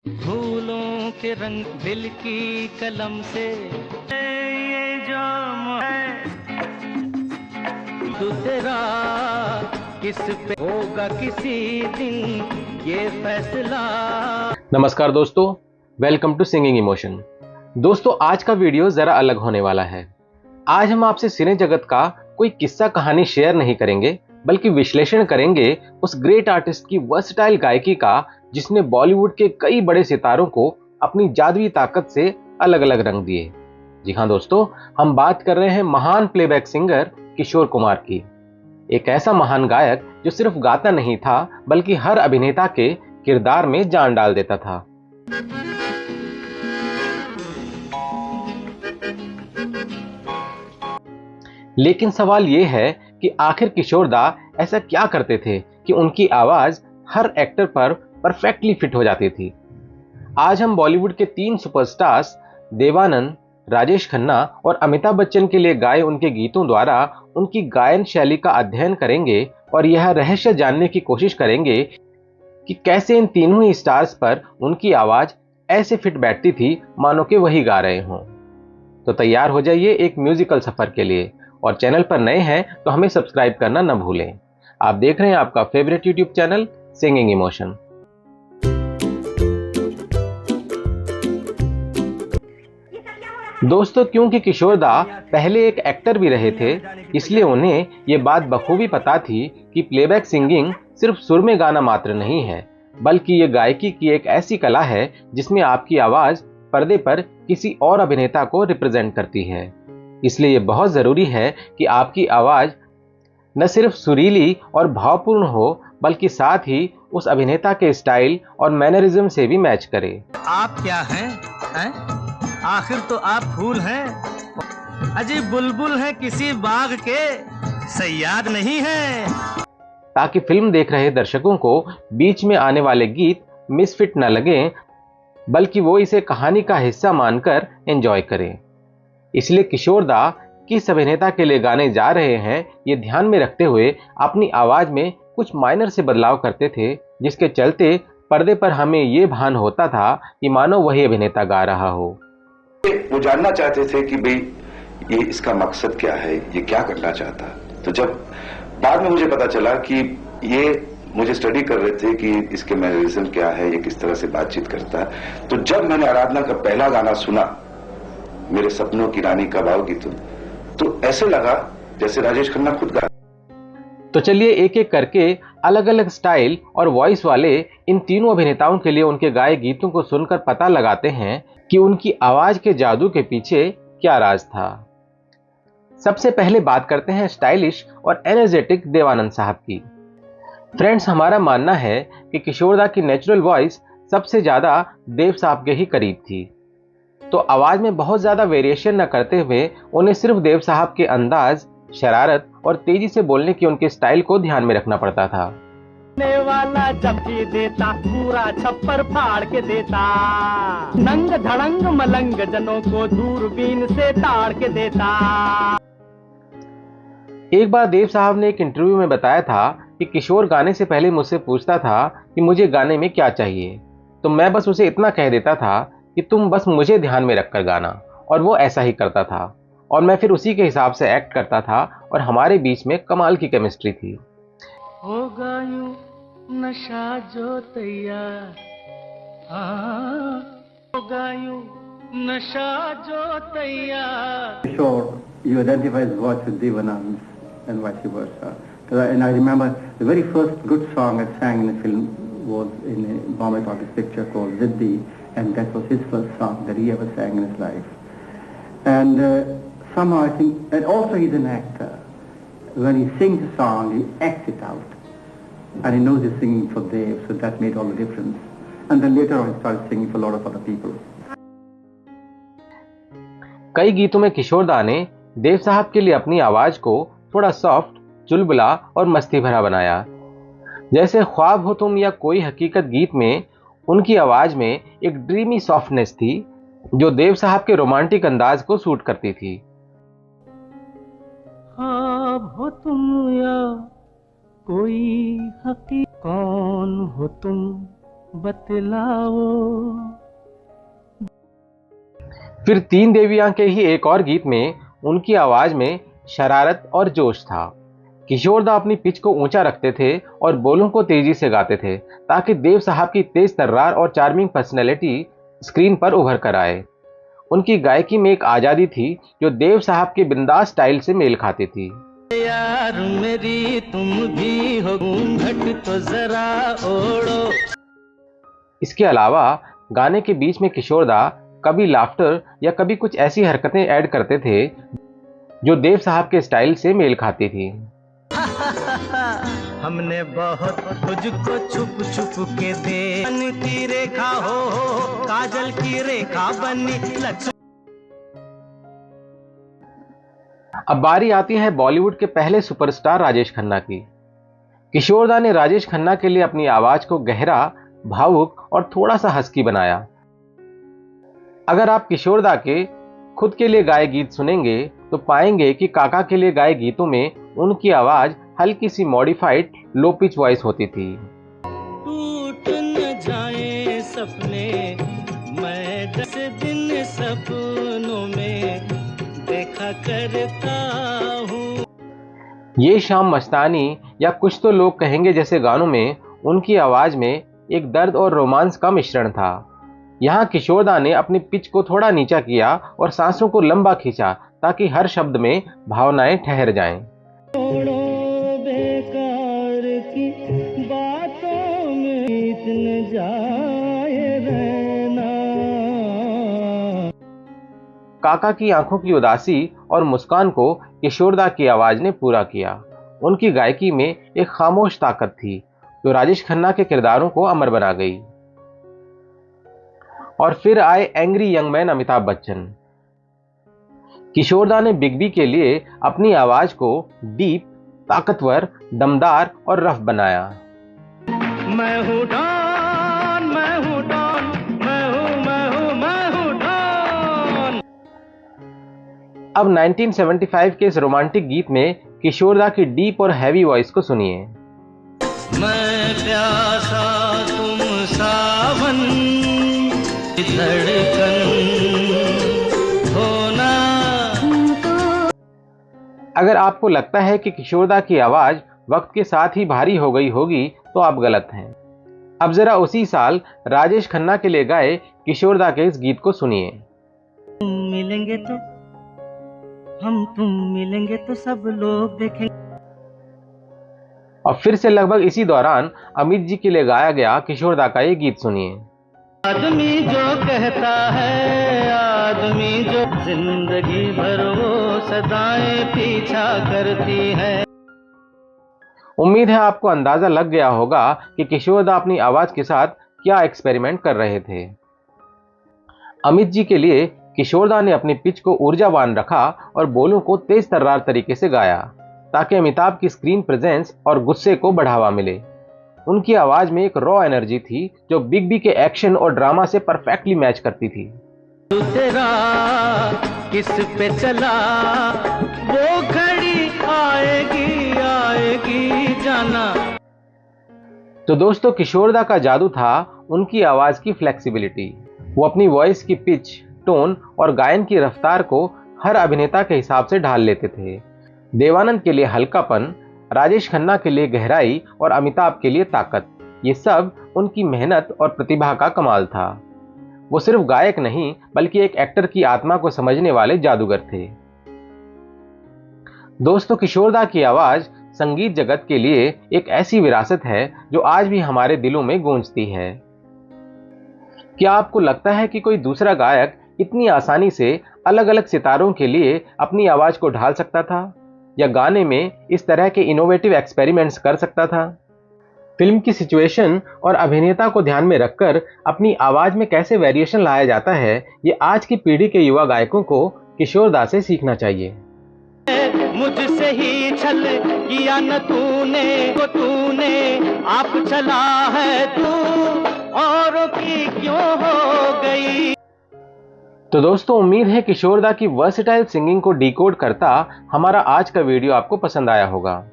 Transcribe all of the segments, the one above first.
फूलों के रंग दिल की कलम से ये जाम है तू तेरा किस पे होगा किसी दिन ये फैसला। नमस्कार दोस्तों, वेलकम टू सिंगिंग इमोशन। दोस्तों, आज का वीडियो जरा अलग होने वाला है। आज हम आपसे सिने जगत का कोई किस्सा कहानी शेयर नहीं करेंगे, बल्कि विश्लेषण करेंगे उस ग्रेट आर्टिस्ट की वर्सटाइल गायकी का, जिसने बॉलीवुड के कई बड़े सितारों को अपनी जादुई ताकत से अलग अलग रंग दिए। जी हाँ दोस्तों, हम बात कर रहे हैं महान प्लेबैक सिंगर किशोर कुमार की। एक ऐसा महान गायक जो सिर्फ गाता नहीं था, बल्कि हर अभिनेता के किरदार में जान डाल देता था। लेकिन सवाल यह है कि आखिर किशोर दा ऐसा क्या करते थे कि उनकी आवाज हर एक्टर पर परफेक्टली फिट हो जाती थी। आज हम बॉलीवुड के 3 सुपरस्टार्स देवानंद, राजेश खन्ना और अमिताभ बच्चन के लिए गाए उनके गीतों द्वारा उनकी गायन शैली का अध्ययन करेंगे और यह रहस्य जानने की कोशिश करेंगे कि कैसे इन तीनों ही स्टार्स पर उनकी आवाज ऐसे फिट बैठती थी मानो कि वही गा रहे हों। तो तैयार हो जाइए एक म्यूजिकल सफर के लिए, और चैनल पर नए हैं तो हमें सब्सक्राइब करना न भूलें। आप देख रहे हैं आपका favourite YouTube channel singing emotion. दोस्तों, क्योंकि किशोर दा पहले एक एक्टर भी रहे थे, इसलिए उन्हें ये बात बखूबी पता थी कि प्लेबैक सिंगिंग सिर्फ सुर में गाना मात्र नहीं है, बल्कि ये गायकी की एक ऐसी कला है जिसमें आपकी आवाज पर्दे पर किसी और अभिनेता को रिप्रेजेंट करती है। इसलिए ये बहुत जरूरी है कि आपकी आवाज न सिर्फ सुरीली और भावपूर्ण हो, बल्कि साथ ही उस अभिनेता के स्टाइल और मैनरिज्म से भी मैच करे। आप क्या हैं? आखिर तो आप फूल हैं, अजीब बुलबुल हैं किसी बाग के, सयाद नहीं है। ताकि फिल्म देख रहे दर्शकों को बीच में आने वाले गीत मिसफिट न लगें, बल्कि वो इसे कहानी का हिस्सा मानकर एंजॉय करें। इसलिए किशोर दा किस अभिनेता के लिए गाने जा रहे हैं, ये ध्यान में रखते हुए अपनी आवाज में कुछ माइनर से बदलाव करते थे, जिसके चलते पर्दे पर हमें ये भान होता था कि मानो वही अभिनेता गा रहा हो। वो जानना चाहते थे कि भाई ये इसका मकसद क्या है, ये क्या करना चाहता। तो जब बाद में मुझे पता चला कि ये मुझे स्टडी कर रहे थे कि इसके मैनरिज्म क्या है, ये किस तरह से बातचीत करता है। तो जब मैंने आराधना का पहला गाना सुना, मेरे सपनों की रानी कब आओगी तुम, तो ऐसे लगा जैसे राजेश खन्ना खुद गा। तो चलिए एक एक करके अलग अलग स्टाइल और वॉइस वाले इन तीनों अभिनेताओं के लिए उनके गाए गीतों को सुनकर पता लगाते हैं कि उनकी आवाज के जादू के पीछे क्या राज था। सबसे पहले बात करते हैं स्टाइलिश और एनर्जेटिक देवानंद साहब की। फ्रेंड्स, हमारा मानना है कि किशोर दा की नेचुरल वॉइस सबसे ज्यादा देव साहब के ही करीब थी। तो आवाज में बहुत ज्यादा वेरिएशन न करते हुए उन्हें सिर्फ देव साहब के अंदाज, शरारत और तेजी से बोलने की उनके स्टाइल को ध्यान में रखना पड़ता था। वाला जबकि देता पूरा छप्पर फाड़ के देता, नंग धड़ंग मलंग जनों को दूरबीन से ताड़ के देता। एक बार देव साहब ने एक इंटरव्यू में बताया था कि किशोर गाने से पहले मुझसे पूछता था कि मुझे गाने में क्या चाहिए, तो मैं बस उसे इतना कह देता था कि तुम बस मुझे ध्यान में रखकर गाना, और वो ऐसा ही करता था, और मैं फिर उसी के हिसाब से एक्ट करता था, और हमारे बीच में कमाल की केमिस्ट्री थी। होगा यूं नशा जो तैयार, होगा यूं नशा जो तैयार। Sure, you identify his voice with Devanand and vice versa. And I remember the very first good song I sang in a film was in a Bombay Talkies picture called Ziddi, and that was his first song that he ever sang in his life. And somehow I think, and also he's an actor. When he sings a song, he acts it out. And he knows he's singing for Dev, so that made all the difference. And then later on he started singing for a lot of other people. कई गीतों में किशोर दा ने देव साहब के लिए अपनी आवाज को थोड़ा सॉफ्ट, चुलबुला और मस्ती भरा बनाया। जैसे ख्वाब हो तुम या कोई हकीकत गीत में उनकी आवाज में एक ड्रीमी सॉफ्टनेस थी, जो देव साहब के रोमांटिक अंदाज को सूट करती थी। ख्वाब हो तुम या कोई हकीकत, कौन हो तुम बतलाओ। फिर तीन देवियां के ही एक और गीत में उनकी आवाज में शरारत और जोश था। किशोरदा अपनी पिच को ऊंचा रखते थे और बोलों को तेजी से गाते थे ताकि देव साहब की तेज तर्रार और चार्मिंग पर्सनैलिटी स्क्रीन पर उभर कर आए। उनकी गायकी में एक आजादी थी जो देव साहब के बिंदास स्टाइल से मेल खाती थी। यार मेरी तुम भी हो घूंघट तो जरा ओढ़ो। इसके अलावा गाने के बीच में किशोरदा कभी लाफ्टर या कभी कुछ ऐसी हरकतें ऐड करते थे जो देव साहब के स्टाइल से मेल खाती थी। हमने बहुत तुझको छुप छुप के दे की रेखा हो काजल की रेखा बनी लक्ष्मण। अब बारी आती है बॉलीवुड के पहले सुपरस्टार राजेश खन्ना की। किशोरदा ने राजेश खन्ना के लिए अपनी आवाज को गहरा, भावुक और थोड़ा सा हस्की बनाया। अगर आप किशोरदा के खुद के लिए गाए गीत सुनेंगे तो पाएंगे कि काका के लिए गाए गीतों में उनकी आवाज हल्की सी मॉडिफाइड लो पिच वॉइस होती थी। टूट न जाए सपने मैं 10 दिन सपनों में देखा करता हूँ। ये शाम मस्तानी या कुछ तो लोग कहेंगे जैसे गानों में उनकी आवाज में एक दर्द और रोमांस का मिश्रण था। यहाँ किशोरदा ने अपनी पिच को थोड़ा नीचा किया और सांसों को लंबा खींचा ताकि हर शब्द में भावनाएं ठहर जाएं। बेकार की बातों में इतने जाए रहना। काका की आंखों की उदासी और मुस्कान को किशोरदा की आवाज ने पूरा किया। उनकी गायकी में एक खामोश ताकत थी जो राजेश खन्ना के किरदारों को अमर बना गई। और फिर आए angry young man Amitabh Bachchan. किशोरदा ने बिग बी के लिए अपनी आवाज को डीप, ताकतवर, दमदार और रफ बनाया। मैं हूँ डॉन, मैं हूँ डॉन, मैं हूँ डॉन। अब 1975 के इस रोमांटिक गीत में किशोरदा की डीप और हैवी वॉइस को सुनिए। मैं प्यासा तुम सावन धड़कन होना। अगर आपको लगता है कि किशोरदा की आवाज वक्त के साथ ही भारी हो गई होगी तो आप गलत हैं। अब जरा उसी साल राजेश खन्ना के लिए गाए किशोरदा के इस गीत को सुनिए। मिलेंगे तो तुम मिलेंगे तो सब लोग देखेंगे। और फिर से लगभग इसी दौरान अमित जी के लिए गाया गया किशोरदा का ये गीत सुनिए। आदमी जो कहता है, आदमी जो जिंदगी भर वो सदाएं पीछा करती है। उम्मीद है आपको अंदाजा लग गया होगा कि किशोरदा अपनी आवाज के साथ क्या एक्सपेरिमेंट कर रहे थे। अमित जी के लिए किशोरदा ने अपनी पिच को ऊर्जावान रखा और बोलों को तेज तर्रार तरीके से गाया ताकि अमिताभ की स्क्रीन प्रेजेंस और गुस्से को बढ़ावा मिले। उनकी आवाज में एक रॉ एनर्जी थी जो बिग बी के एक्शन और ड्रामा से परफेक्टली मैच करती थी। तेरा किस पे चला वो घड़ी आएगी आएगी जाना। तो दोस्तों, किशोरदा का जादू था उनकी आवाज की फ्लेक्सिबिलिटी। वो अपनी वॉइस की पिच, टोन और गायन की रफ्तार को हर अभिनेता के हिसाब से ढाल लेते थे। देवानंद के लिए हल्कापन, राजेश खन्ना के लिए गहराई और अमिताभ के लिए ताकत, ये सब उनकी मेहनत और प्रतिभा का कमाल था। वो सिर्फ गायक नहीं बल्कि एक एक्टर की आत्मा को समझने वाले जादूगर थे। दोस्तों, किशोरदा की आवाज संगीत जगत के लिए एक ऐसी विरासत है जो आज भी हमारे दिलों में गूंजती है। क्या आपको लगता है कि कोई दूसरा गायक इतनी आसानी से अलग अलग सितारों के लिए अपनी आवाज को ढाल सकता था या गाने में इस तरह के इनोवेटिव एक्सपेरिमेंट्स कर सकता था? फिल्म की सिचुएशन और अभिनेता को ध्यान में रखकर अपनी आवाज में कैसे वेरिएशन लाया जाता है, ये आज की पीढ़ी के युवा गायकों को किशोरदा से सीखना चाहिए। मुझसे ही छल किया न तूने आप चला है तू औरों की क्यों हो गई। तो दोस्तों, उम्मीद है किशोरदा की वर्सेटाइल सिंगिंग को डिकोड करता हमारा आज का वीडियो आपको पसंद आया होगा।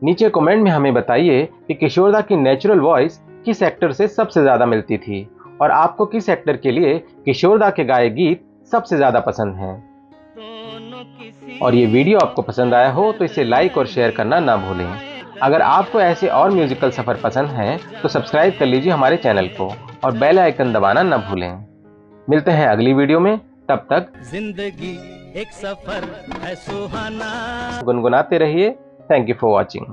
नीचे कमेंट में हमें बताइए कि किशोरदा की नेचुरल वॉइस किस एक्टर से सबसे ज्यादा मिलती थी और आपको किस एक्टर के लिए किशोर दा के गाए गीत सबसे ज्यादा पसंद हैं। और ये वीडियो आपको पसंद आया हो तो इसे लाइक और शेयर करना ना भूलें। अगर आपको ऐसे और म्यूजिकल सफर पसंद हैं तो सब्सक्राइब कर लीजिए हमारे चैनल को और बेल आइकन दबाना ना भूलें। मिलते हैं अगली वीडियो में, तब तक जिंदगी एक सफर है सुहाना। गुनगुनाते रहिए। Thank you for watching.